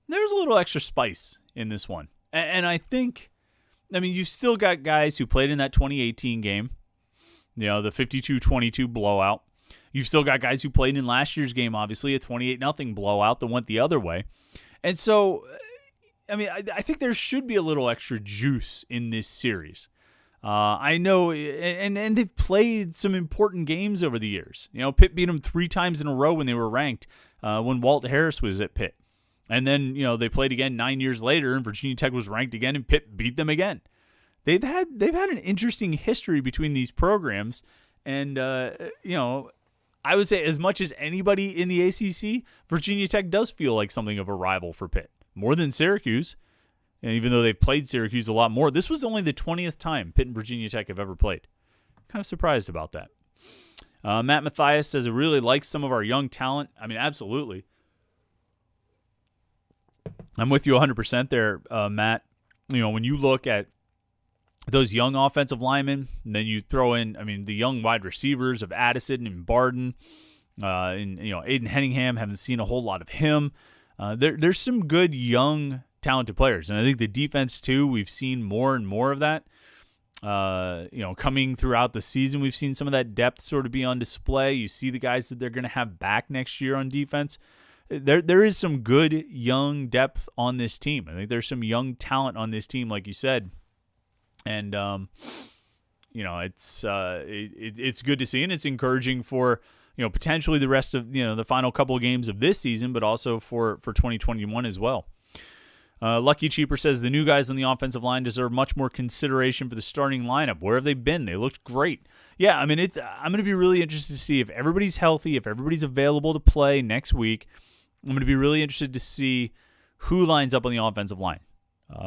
Speaker 1: There's a little extra spice in this one. And I think, you've still got guys who played in that 2018 game, the 52-22 blowout. You've still got guys who played in last year's game, obviously, a 28-0 blowout that went the other way. And so, I think there should be a little extra juice in this series. I know, and they've played some important games over the years. Pitt beat them 3 times in a row when they were ranked, when Walt Harris was at Pitt. And then, they played again 9 years later, and Virginia Tech was ranked again, and Pitt beat them again. They've had an interesting history between these programs, and I would say as much as anybody in the ACC, Virginia Tech does feel like something of a rival for Pitt, more than Syracuse. And even though they've played Syracuse a lot more, this was only the 20th time Pitt and Virginia Tech have ever played. Kind of surprised about that. Matt Mathias says, I really like some of our young talent. Absolutely. I'm with you 100% there, Matt. When you look at those young offensive linemen, and then you throw in, the young wide receivers of Addison and Barden, and Aiden Henningham, haven't seen a whole lot of him. There's some good young talented players, and I think the defense too. We've seen more and more of that. Coming throughout the season, we've seen some of that depth sort of be on display. You see the guys that they're going to have back next year on defense. There is some good young depth on this team. I think there's some young talent on this team, like you said. And, it's good to see, and it's encouraging for potentially the rest of the final couple of games of this season, but also for 2021 as well. Lucky Cheaper says the new guys on the offensive line deserve much more consideration for the starting lineup. Where have they been? They looked great. Yeah, I'm going to be really interested to see if everybody's healthy, if everybody's available to play next week. I'm going to be really interested to see who lines up on the offensive line,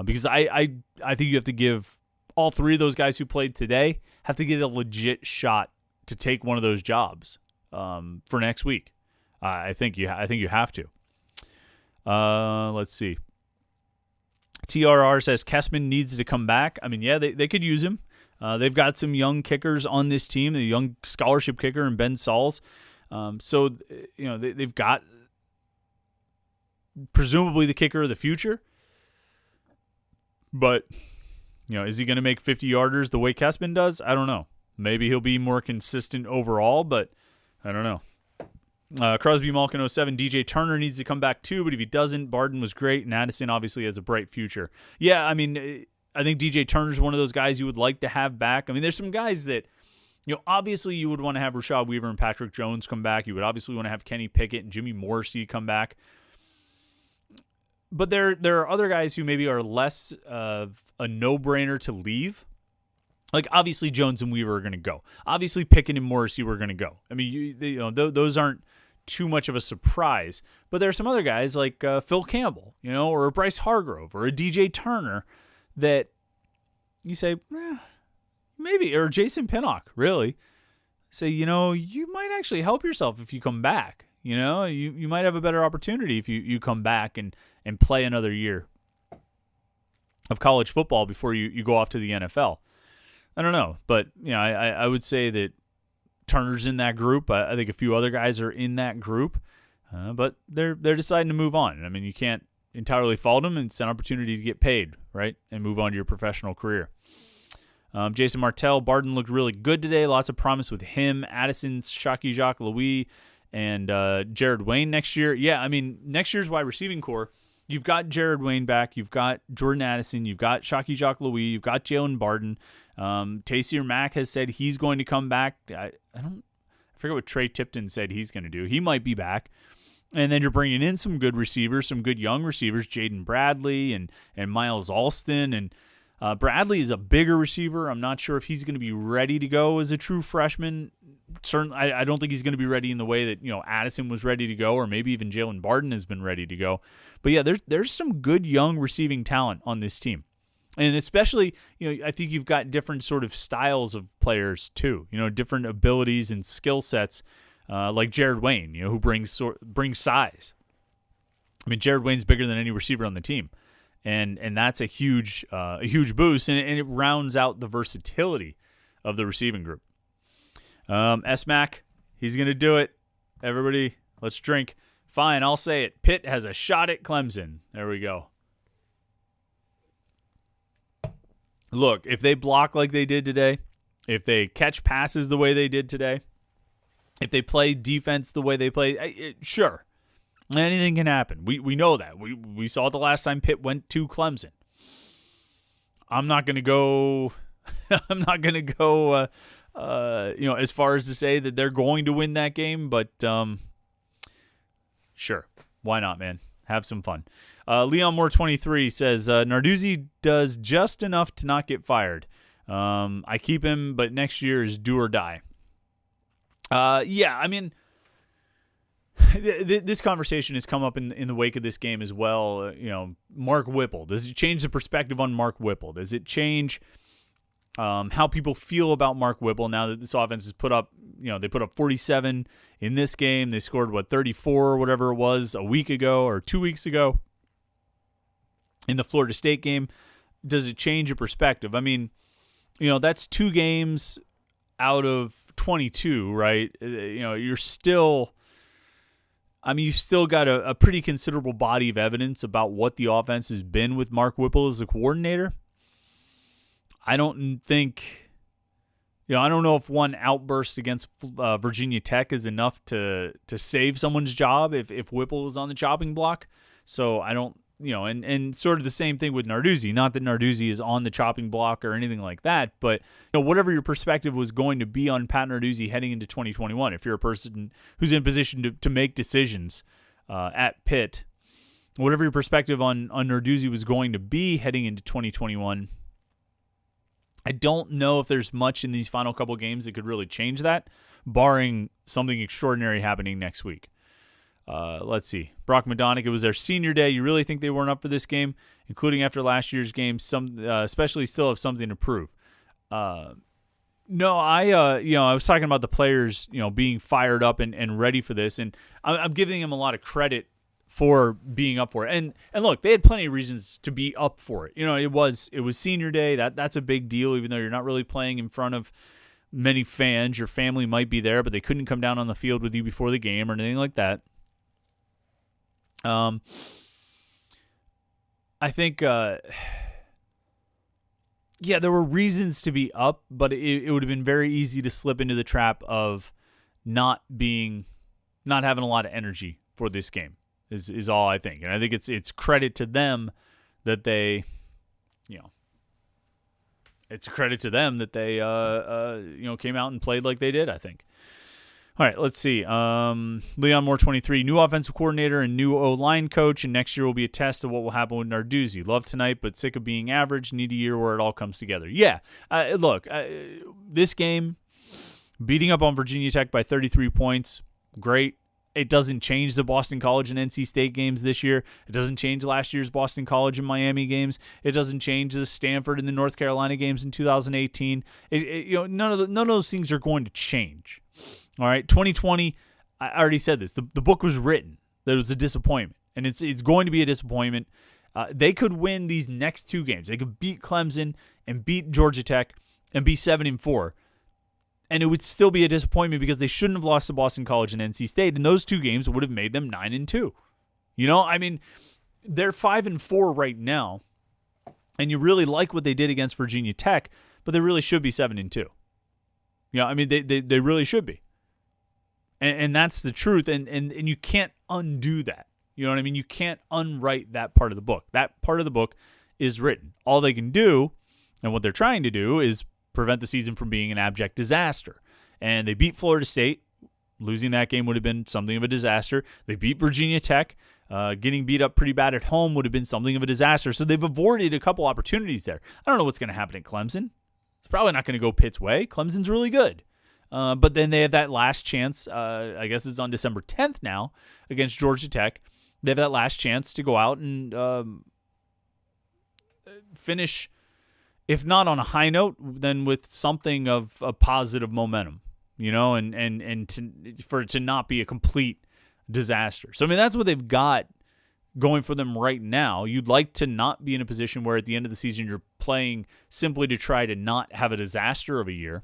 Speaker 1: because I think you have to give all three of those guys who played today have to get a legit shot to take one of those jobs for next week. I think you have to. Let's see. TRR says Kessman needs to come back. I mean, yeah, they could use him. They've got some young kickers on this team, the young scholarship kicker and Ben Sauls. So they've got presumably the kicker of the future. But, is he going to make 50-yarders the way Kessman does? I don't know. Maybe he'll be more consistent overall, but I don't know. Crosby Malkin 07, DJ Turner needs to come back too, but if he doesn't, Barden was great, and Addison obviously has a bright future. Yeah, I mean, I think DJ Turner's one of those guys you would like to have back. I mean, there's some guys that, obviously you would want to have Rashad Weaver and Patrick Jones come back. You would obviously want to have Kenny Pickett and Jimmy Morrissey come back. But there are other guys who maybe are less of a no-brainer to leave. Like, obviously, Jones and Weaver are going to go. Obviously, Pickett and Morrissey were going to go. I mean, those aren't too much of a surprise. But there are some other guys like Phil Campbell, or a Bryce Hargrove, or a DJ Turner that you say, maybe, or Jason Pinnock, really. Say, you might actually help yourself if you come back. You might have a better opportunity if you come back and play another year of college football before you go off to the NFL. I don't know, but I would say that Turner's in that group. I think a few other guys are in that group, but they're deciding to move on. I mean, you can't entirely fault them. It's an opportunity to get paid, right, and move on to your professional career. Jason Martell, Barden looked really good today. Lots of promise with him. Addison, Shockey Jacques Louis, and Jared Wayne next year. Yeah, I mean, next year's wide receiving core, you've got Jared Wayne back. You've got Jordan Addison. You've got Shockey Jacques Louis. You've got Jalen Barden. Tayseer Mack has said he's going to come back. I forget what Trey Tipton said he's going to do. He might be back. And then you're bringing in some good receivers, some good young receivers, Jaden Bradley and Miles Alston. And Bradley is a bigger receiver. I'm not sure if he's going to be ready to go as a true freshman. Certainly, I don't think he's going to be ready in the way that Addison was ready to go, or maybe even Jalen Barden has been ready to go. But yeah, there's some good young receiving talent on this team. And especially, I think you've got different sort of styles of players too. Different abilities and skill sets, like Jared Wayne, who brings size. I mean, Jared Wayne's bigger than any receiver on the team, and that's a huge boost, and it rounds out the versatility of the receiving group. S-Mac, he's gonna do it. Everybody, let's drink. Fine, I'll say it. Pitt has a shot at Clemson. There we go. Look, if they block like they did today, if they catch passes the way they did today, if they play defense the way they play, sure, anything can happen. We know that. We saw it the last time Pitt went to Clemson. I'm not going to go. I'm not going to go. As far as to say that they're going to win that game, but sure, why not, man? Have some fun. Leon Moore 23 says Narduzzi does just enough to not get fired. I keep him, but next year is do or die. Yeah, I mean, this conversation has come up in the wake of this game as well. Mark Whipple. Does it change the perspective on Mark Whipple? Does it change how people feel about Mark Whipple now that this offense has put up? They put up 47 in this game. They scored 34 or whatever it was a week ago or 2 weeks ago in the Florida State game. Does it change your perspective? I mean, that's 2 games out of 22, right? You're still, you've still got a pretty considerable body of evidence about what the offense has been with Mark Whipple as a coordinator. I don't think, I don't know if one outburst against Virginia Tech is enough to save someone's job if Whipple is on the chopping block. So I don't and sort of the same thing with Narduzzi. Not that Narduzzi is on the chopping block or anything like that, but whatever your perspective was going to be on Pat Narduzzi heading into 2021, if you're a person who's in a position to make decisions at Pitt, whatever your perspective on Narduzzi was going to be heading into 2021, I don't know if there's much in these final couple games that could really change that, barring something extraordinary happening next week. Let's see. Brock Madonic, it was their senior day. You really think they weren't up for this game, including after last year's game, especially still have something to prove? No, I was talking about the players, being fired up and ready for this, and I'm giving them a lot of credit for being up for it. And look, they had plenty of reasons to be up for it. It was senior day. That's a big deal, even though you're not really playing in front of many fans. Your family might be there, but they couldn't come down on the field with you before the game or anything like that. I think, there were reasons to be up, but it would have been very easy to slip into the trap of not having a lot of energy for this game is all I think. And I think it's credit to them that they, it's a credit to them that they, came out and played like they did, I think. All right, let's see. Leon Moore, 23, new offensive coordinator and new O-line coach, and next year will be a test of what will happen with Narduzzi. Love tonight, but sick of being average. Need a year where it all comes together. Yeah, look, this game, beating up on Virginia Tech by 33 points, great. It doesn't change the Boston College and NC State games this year. It doesn't change last year's Boston College and Miami games. It doesn't change the Stanford and the North Carolina games in 2018. None of those things are going to change. All right, 2020, I already said this. The book was written that it was a disappointment, and it's going to be a disappointment. They could win these next two games. They could beat Clemson and beat Georgia Tech and be 7-4, and it would still be a disappointment because they shouldn't have lost to Boston College and NC State, and those two games would have made them 9-2. They're 5-4 right now, and you really like what they did against Virginia Tech, but they really should be 7-2. They really should be. And that's the truth, and you can't undo that. You know what I mean? You can't unwrite that part of the book. That part of the book is written. All they can do, and what they're trying to do, is prevent the season from being an abject disaster. And they beat Florida State. Losing that game would have been something of a disaster. They beat Virginia Tech. Getting beat up pretty bad at home would have been something of a disaster. So they've avoided a couple opportunities there. I don't know what's going to happen at Clemson. It's probably not going to go Pitt's way. Clemson's really good. But then they have that last chance, I guess it's on December 10th now, against Georgia Tech. They have that last chance to go out and finish, if not on a high note, then with something of a positive momentum, and for it to not be a complete disaster. So, that's what they've got going for them right now. You'd like to not be in a position where at the end of the season you're playing simply to try to not have a disaster of a year.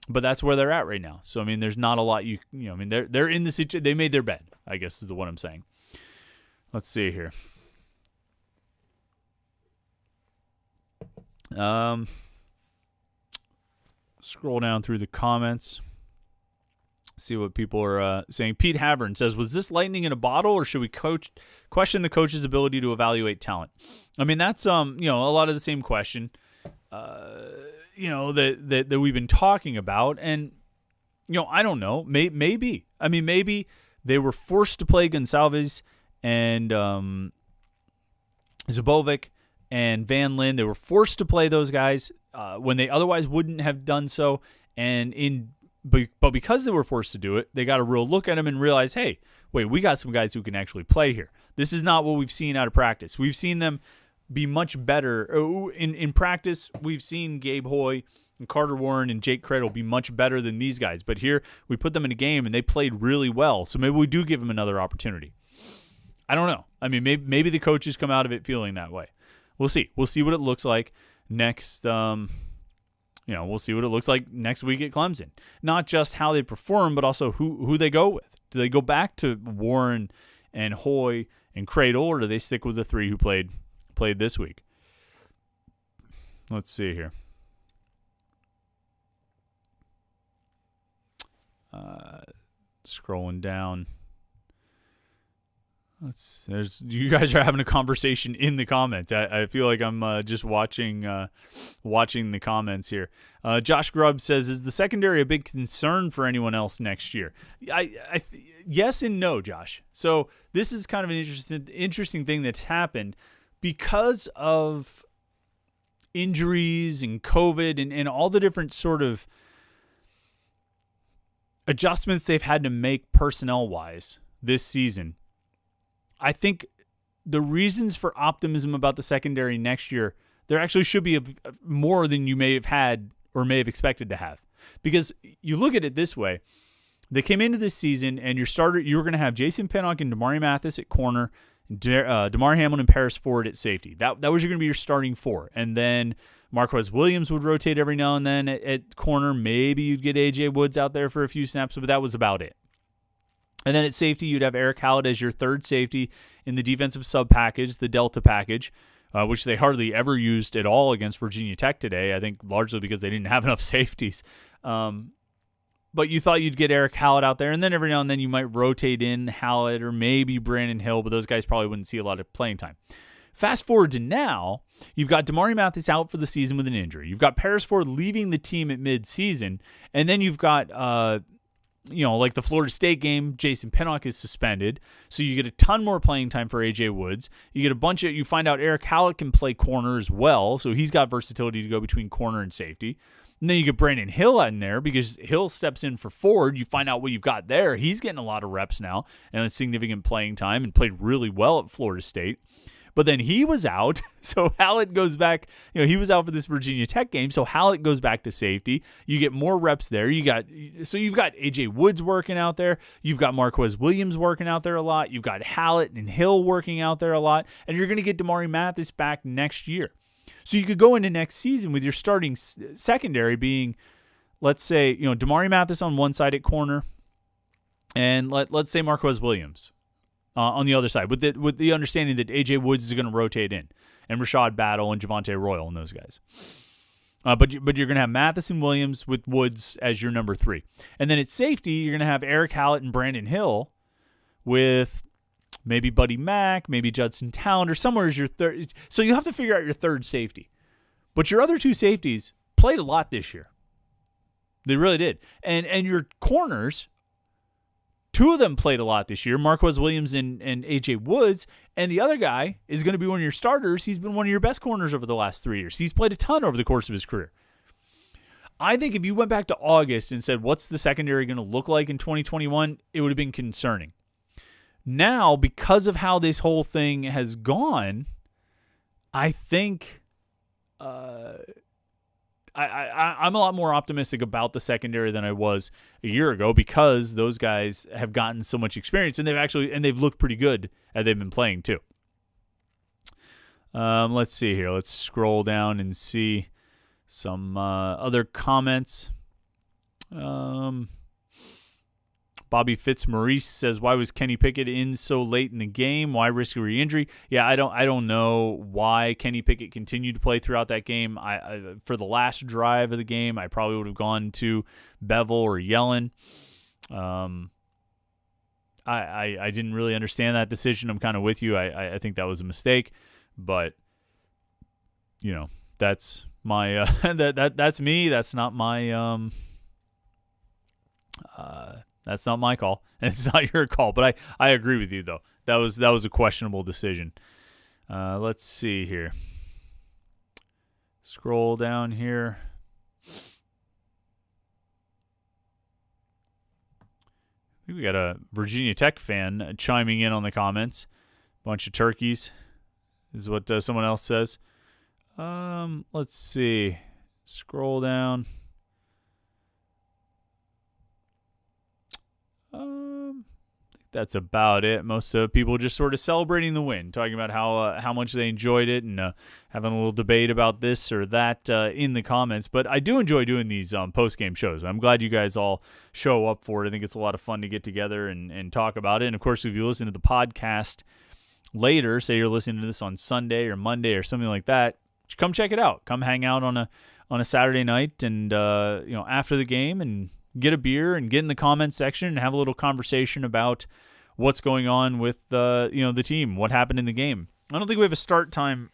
Speaker 1: But that's where they're at right now. So, there's not a lot they're in the situation. They made their bed, I guess is what I'm saying. Let's see here. Scroll down through the comments. See what people are saying. Pete Havern says, was this lightning in a bottle, or should we question the coach's ability to evaluate talent? That's, a lot of the same question. That we've been talking about. And, I don't know. Maybe. Maybe they were forced to play Gonsalves and Zubovic and Van Lin. They were forced to play those guys when they otherwise wouldn't have done so. But because they were forced to do it, they got a real look at them and realized, hey, wait, we got some guys who can actually play here. This is not what we've seen out of practice. We've seen them be much better. In practice, we've seen Gabe Hoy and Carter Warren and Jake Cradle be much better than these guys. But here, we put them in a game, and they played really well. So maybe we do give them another opportunity. I don't know. Maybe the coaches come out of it feeling that way. We'll see. We'll see what it looks like next. We'll see what it looks like next week at Clemson. Not just how they perform, but also who they go with. Do they go back to Warren and Hoy and Cradle, or do they stick with the three who played this week? Let's see here. Scrolling down. You guys are having a conversation in the comments. I feel like I'm just watching the comments here. Josh Grubb says, "Is the secondary a big concern for anyone else next year?" Yes and no, Josh. So this is kind of an interesting thing that's happened because of injuries and COVID and all the different sort of adjustments they've had to make personnel-wise this season. I think the reasons for optimism about the secondary next year, there actually should be more than you may have had or may have expected to have. Because you look at it this way, they came into this season and you were going to have Jason Pinnock and Damari Mathis at corner, Damar Hamlin and Paris Ford at safety. That was going to be your starting four. And then Marquez Williams would rotate every now and then at corner. Maybe you'd get A.J. Woods out there for a few snaps, but that was about it. And then at safety, you'd have Eric Hallett as your third safety in the defensive sub package, the Delta package, which they hardly ever used at all against Virginia Tech today, I think largely because they didn't have enough safeties. But you thought you'd get Eric Hallett out there, and then every now and then you might rotate in Hallett or maybe Brandon Hill, but those guys probably wouldn't see a lot of playing time. Fast forward to now, you've got Damari Mathis out for the season with an injury. You've got Paris Ford leaving the team at midseason, and then you've got like the Florida State game, Jason Pinnock is suspended, so you get a ton more playing time for A.J. Woods. You get you find out Eric Hallett can play corner as well, so he's got versatility to go between corner and safety. And then you get Brandon Hill in there because Hill steps in for Ford. You find out what you've got there. He's getting a lot of reps now and a significant playing time and played really well at Florida State. But then he was out, so Hallett goes back. He was out for this Virginia Tech game, so Hallett goes back to safety. You get more reps there. You've got A.J. Woods working out there. You've got Marquez Williams working out there a lot. You've got Hallett and Hill working out there a lot. And you're going to get Damari Mathis back next year. So you could go into next season with your starting secondary being, let's say, Damari Mathis on one side at corner, and let's say Marquez Williams on the other side, with the understanding that A.J. Woods is going to rotate in, and Rashad Battle and Javonte Royal and those guys. But you're going to have Mathis and Williams with Woods as your number 3. And then at safety, you're going to have Eric Hallett and Brandon Hill with maybe Buddy Mack, maybe Judson Talent, or somewhere as your third. So you have to figure out your third safety. But your other two safeties played a lot this year. They really did. And your corners, two of them played a lot this year, Marquez Williams and A.J. Woods, and the other guy is going to be one of your starters. He's been one of your best corners over the last 3 years. He's played a ton over the course of his career. I think if you went back to August and said, what's the secondary going to look like in 2021, it would have been concerning. Now, because of how this whole thing has gone, I think I'm a lot more optimistic about the secondary than I was a year ago because those guys have gotten so much experience and they've looked pretty good as they've been playing too. Let's see here. Let's scroll down and see some other comments. Bobby Fitzmaurice says, "Why was Kenny Pickett in so late in the game? Why risk a re-injury?" Yeah, I don't know why Kenny Pickett continued to play throughout that game. I for the last drive of the game, I probably would have gone to Bevel or Yellen. I didn't really understand that decision. I'm kind of with you. I think that was a mistake, but that's my that's me. That's not my That's not my call, and it's not your call. But I agree with you, though. That was a questionable decision. Let's see here. Scroll down here. I think we got a Virginia Tech fan chiming in on the comments. Bunch of turkeys is what someone else says. Let's see. Scroll down. That's about it. Most people just sort of celebrating the win, talking about how much they enjoyed it and having a little debate about this or that in the comments. But I do enjoy doing these post-game shows. I'm glad you guys all show up for it. I think it's a lot of fun to get together and talk about it. And, of course, if you listen to the podcast later, say you're listening to this on Sunday or Monday or something like that, come check it out. Come hang out on a Saturday night and after the game and get a beer and get in the comments section and have a little conversation about what's going on with the team, what happened in the game. I don't think we have a start time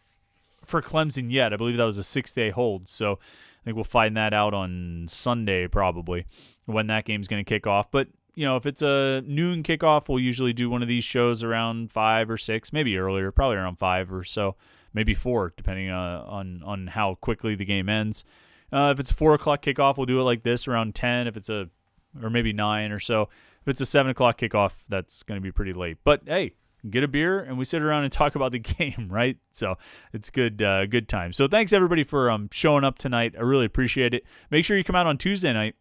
Speaker 1: for Clemson yet. I believe that was a 6-day hold, so I think we'll find that out on Sunday probably when that game's going to kick off. But if it's a noon kickoff, we'll usually do one of these shows around 5 or 6, maybe earlier, probably around 5 or so, maybe 4, depending on how quickly the game ends. If it's a 4 o'clock kickoff, we'll do it like this around 10. Or maybe 9 or so. If it's a 7 o'clock kickoff, that's going to be pretty late. But hey, get a beer and we sit around and talk about the game, right? So it's good time. So thanks everybody for showing up tonight. I really appreciate it. Make sure you come out on Tuesday night.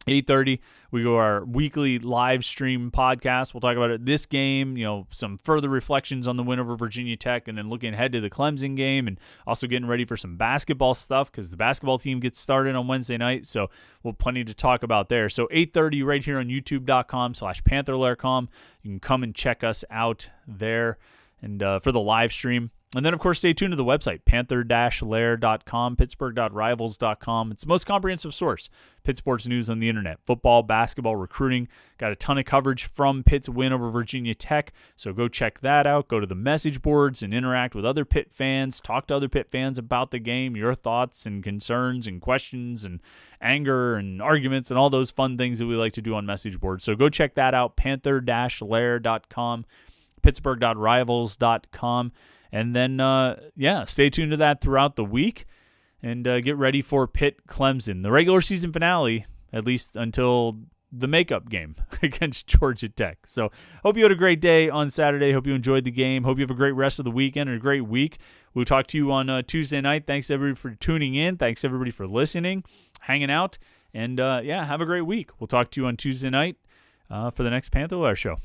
Speaker 1: 8:30, we go our weekly live stream podcast. We'll talk about this game, some further reflections on the win over Virginia Tech, and then looking ahead to the Clemson game, and also getting ready for some basketball stuff because the basketball team gets started on Wednesday night. So we'll have plenty to talk about there. So 8:30 right here on youtube.com/Panther-Lair.com. You can come and check us out there and for the live stream. And then, of course, stay tuned to the website, Panther-Lair.com, Pittsburgh.rivals.com. It's the most comprehensive source, Pitt sports news on the internet. Football, basketball, recruiting. Got a ton of coverage from Pitt's win over Virginia Tech, so go check that out. Go to the message boards and interact with other Pitt fans. Talk to other Pitt fans about the game, your thoughts and concerns and questions and anger and arguments and all those fun things that we like to do on message boards. So go check that out, Panther-Lair.com, Pittsburgh.rivals.com. And then, stay tuned to that throughout the week and get ready for Pitt Clemson, the regular season finale, at least until the makeup game against Georgia Tech. So hope you had a great day on Saturday. Hope you enjoyed the game. Hope you have a great rest of the weekend and a great week. We'll talk to you on Tuesday night. Thanks, everybody, for tuning in. Thanks, everybody, for listening, hanging out. And, have a great week. We'll talk to you on Tuesday night for the next Panther-Lair show.